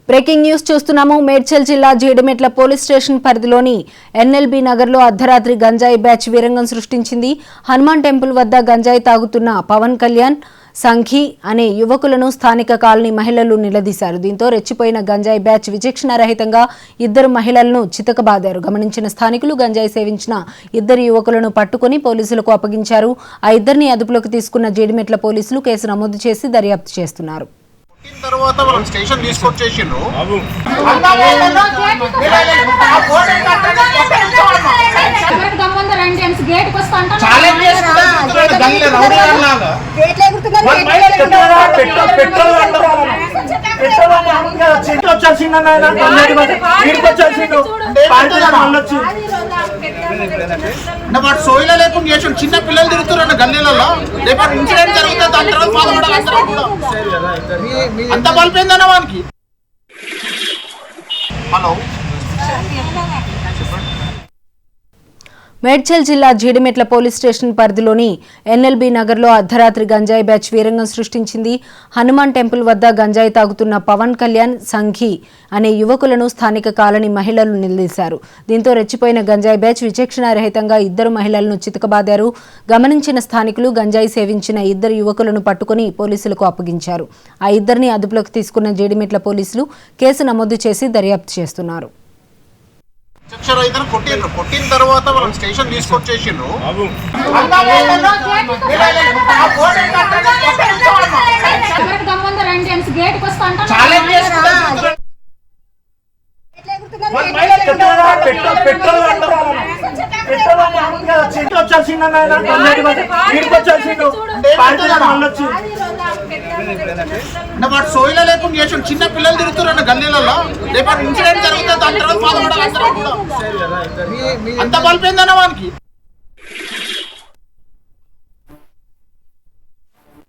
Breaking news చూస్తున్నాము. మేడ్చల్ జిల్లా Jeedimetla police station పరిధిలోని ఎన్ఎల్బీ నగర్లో అర్ధరాత్రి గంజాయి బ్యాచ్ వీరంగం సృష్టించింది. హనుమాన్ టెంపుల్ వద్ద గంజాయి తాగుతున్న పవన్ కళ్యాణ్, సంఘీ అనే యువకులను స్థానిక కాలనీ మహిళలు నిలదీశారు. దీంతో రెచ్చిపోయిన గంజాయి బ్యాచ్ విచక్షణారహితంగా ఇద్దరు మహిళలను చితకబాదారు. గమనించిన స్థానికులు గంజాయి సేవించిన ఇద్దరు యువకులను పట్టుకుని పోలీసులకు అప్పగించారు. ఆ ఇద్దరిని అదుపులోకి తీసుకున్న జీడిమెట్ల పోలీసులు కేసు నమోదు చేసి దర్యాప్తు చేస్తున్నారు. తర్వాత వాళ్ళని స్టేషన్ తీసుకొచ్చేసిండ్రు. అంటే వాడు సోయిలో లేకుండా చేసాడు. చిన్న పిల్లలు తిరుగుతున్నారు గల్లీలలో. రేపు ఇన్సిడెంట్ జరిగితే దాని తర్వాత బాధపడాలి కూడా. అంత బలిపోయిందన్న వానికి. హలో, మేడ్చల్ జిల్లా జీడిమెట్ల పోలీస్ స్టేషన్ పరిధిలోని ఎన్ఎల్బీ నగర్లో అర్ధరాత్రి గంజాయి బ్యాచ్ వీరంగం సృష్టించింది. హనుమాన్ టెంపుల్ వద్ద గంజాయి తాగుతున్న పవన్ కళ్యాణ్, సంఘీ అనే యువకులను స్థానిక కాలనీ మహిళలు నిలదీశారు. దీంతో రెచ్చిపోయిన గంజాయి బ్యాచ్ విచక్షణారహితంగా ఇద్దరు మహిళలను చితకబాదారు. గమనించిన స్థానికులు గంజాయి సేవించిన ఇద్దరు యువకులను పట్టుకుని పోలీసులకు అప్పగించారు. ఆ ఇద్దరిని అదుపులోకి తీసుకున్న జీడిమెట్ల పోలీసులు కేసు నమోదు చేసి దర్యాప్తు చేస్తున్నారు. కొట్టిన తర్వాత వాళ్ళని స్టేషన్ తీసుకొచ్చేసిండ్రు. అంటే వాడు సోయిలో లేకుండా చేసాడు. చిన్న పిల్లలు తిరుగుతున్నారు గల్లీలలో. రేపు ఇన్సిడెంట్ జరిగితే దాని తర్వాత బాధపడాలి కూడా. అంత బలిపోయిందన్న వానికి.